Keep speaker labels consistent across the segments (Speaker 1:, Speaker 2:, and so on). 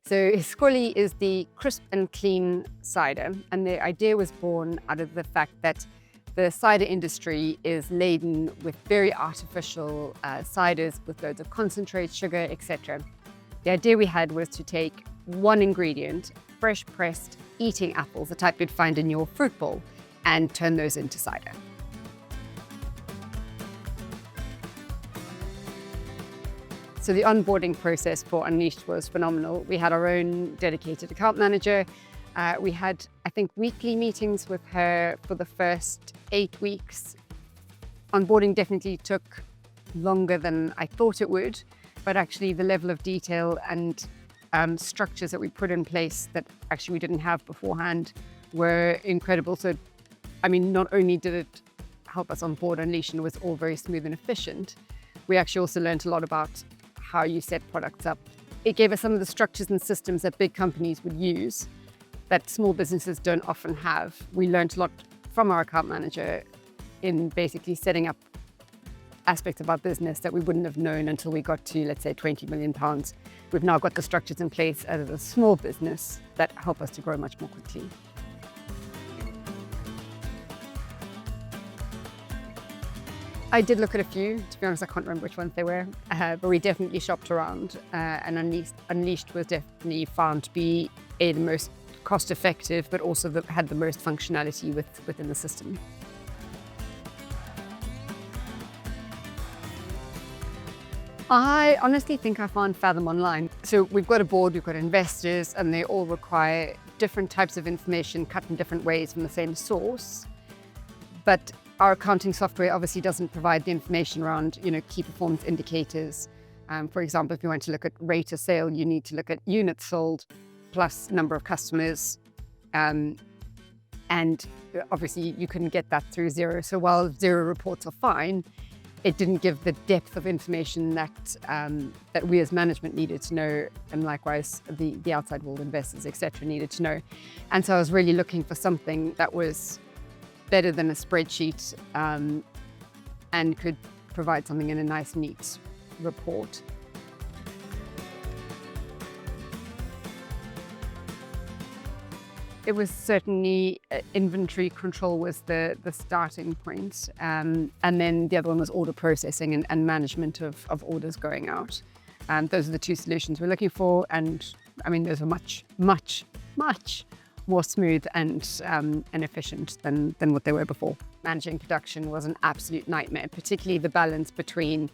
Speaker 1: So SXOLLIE is the crisp and clean cider, and the idea was born out of the fact that the cider industry is laden with very artificial ciders with loads of concentrate, sugar, etc. The idea we had was to take one ingredient, fresh pressed eating apples, the type you'd find in your fruit bowl, and turn those into cider. So the onboarding process for Unleashed was phenomenal. We had our own dedicated account manager. We had, I think, weekly meetings with her for the first 8 weeks. Onboarding definitely took longer than I thought it would, but actually the level of detail and structures that we put in place that actually we didn't have beforehand were incredible. So, I mean, not only did it help us onboard Unleashed and it was all very smooth and efficient, we actually also learned a lot about how you set products up. It gave us some of the structures and systems that big companies would use that small businesses don't often have. We learned a lot from our account manager in basically setting up aspects of our business that we wouldn't have known until we got to, let's say, £20 million. We've now got the structures in place as a small business that help us to grow much more quickly. I did look at a few. To be honest, I can't remember which ones they were, but we definitely shopped around, and Unleashed was definitely found to be the most cost-effective, but also had the most functionality within the system. I honestly think I found Fathom online. So we've got a board, we've got investors, and they all require different types of information cut in different ways from the same source. But our accounting software obviously doesn't provide the information around, key performance indicators. For example, if you want to look at rate of sale, you need to look at units sold plus number of customers. And obviously you couldn't get that through Xero. So while Xero reports are fine, it didn't give the depth of information that we as management needed to know, and likewise the outside world investors, etc., needed to know. And so I was really looking for something that was better than a spreadsheet and could provide something in a nice, neat report. It was certainly inventory control was the starting point. And then the other one was order processing and management of orders going out. And those are the two solutions we're looking for. And I mean, those are much, much, much more smooth and efficient than what they were before. Managing production was an absolute nightmare, particularly the balance between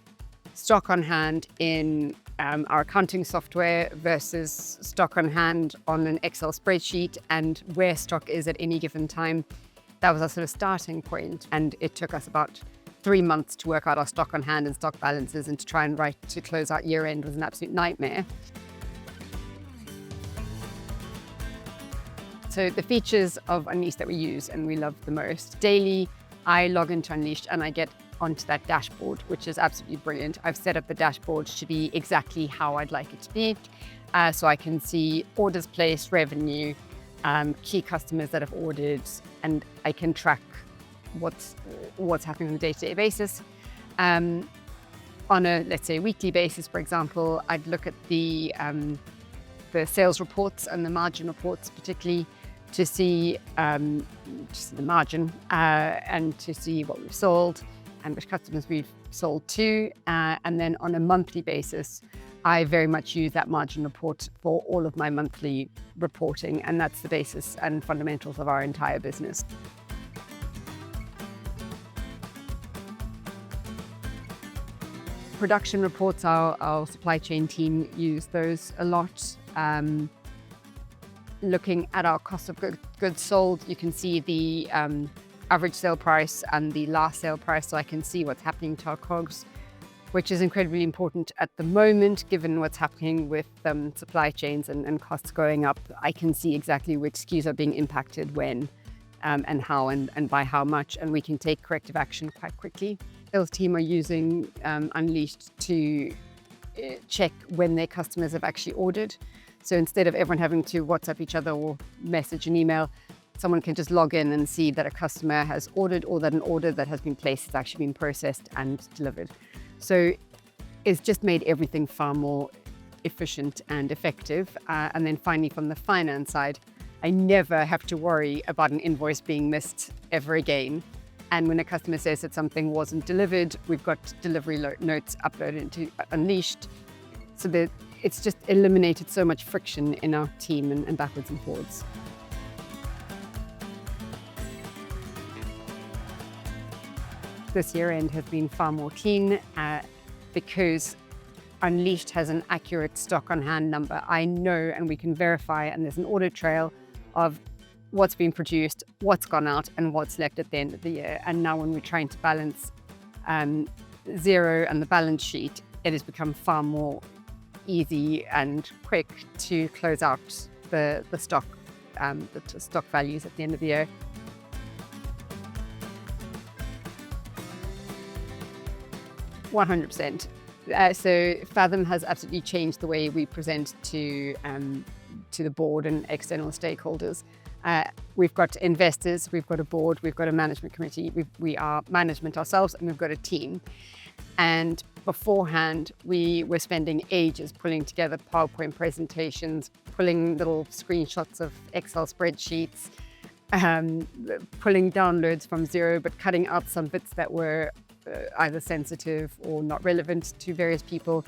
Speaker 1: stock on hand in our accounting software versus stock on hand on an Excel spreadsheet and where stock is at any given time. That was our sort of starting point, and it took us about 3 months to work out our stock on hand and stock balances, and to try and to close out year end was an absolute nightmare. So the features of Unleashed that we use and we love the most. Daily, I log into Unleashed and I get onto that dashboard, which is absolutely brilliant. I've set up the dashboard to be exactly how I'd like it to be. So I can see orders placed, revenue, key customers that have ordered, and I can track what's happening on a day-to-day basis. On a, let's say, weekly basis, for example, I'd look at the sales reports and the margin reports, particularly to see just the margin and to see what we've sold and which customers we've sold to. And then on a monthly basis, I very much use that margin report for all of my monthly reporting, and that's the basis and fundamentals of our entire business. Production reports, our supply chain team use those a lot. Looking at our cost of goods sold, you can see the average sale price and the last sale price, so I can see what's happening to our COGS, which is incredibly important at the moment, given what's happening with supply chains and costs going up. I can see exactly which SKUs are being impacted when and how and by how much, and we can take corrective action quite quickly. Sales team are using Unleashed to check when their customers have actually ordered. So instead of everyone having to WhatsApp each other or message an email, someone can just log in and see that a customer has ordered, or that an order that has been placed has actually been processed and delivered. So it's just made everything far more efficient and effective. And then finally, from the finance side, I never have to worry about an invoice being missed ever again. And when a customer says that something wasn't delivered, we've got delivery notes uploaded into Unleashed, so that it's just eliminated so much friction in our team and backwards and forwards. This year end has been far more keen because Unleashed has an accurate stock on hand number. I know, and we can verify, and there's an audit trail of what's been produced, what's gone out, and what's left at the end of the year. And now when we're trying to balance zero and the balance sheet, it has become far more easy and quick to close out the stock values at the end of the year. %. So Fathom has absolutely changed the way we present to the board and external stakeholders. We've got investors, we've got a board, we've got a management committee, we are management ourselves, and we've got a team. And beforehand, we were spending ages pulling together PowerPoint presentations, pulling little screenshots of Excel spreadsheets, pulling downloads from Xero, but cutting out some bits that were either sensitive or not relevant to various people.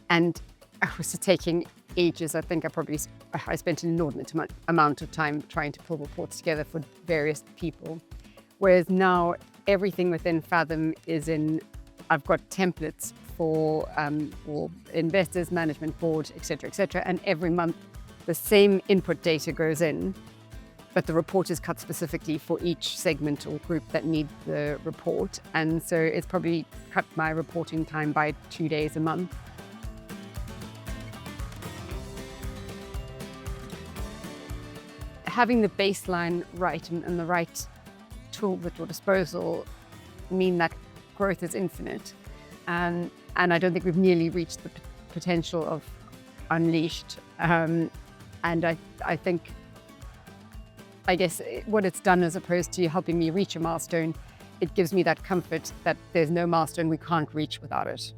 Speaker 1: And it was taking ages. I think I spent an inordinate amount of time trying to pull reports together for various people. Whereas now everything within Fathom is I've got templates for investors, management, board, et cetera, and every month the same input data goes in, but the report is cut specifically for each segment or group that needs the report. And so it's probably cut my reporting time by 2 days a month. Having the baseline right and the right tools at your disposal mean that growth is infinite. And I don't think we've nearly reached the potential of Unleashed. And I guess what it's done, as opposed to helping me reach a milestone, it gives me that comfort that there's no milestone we can't reach without it.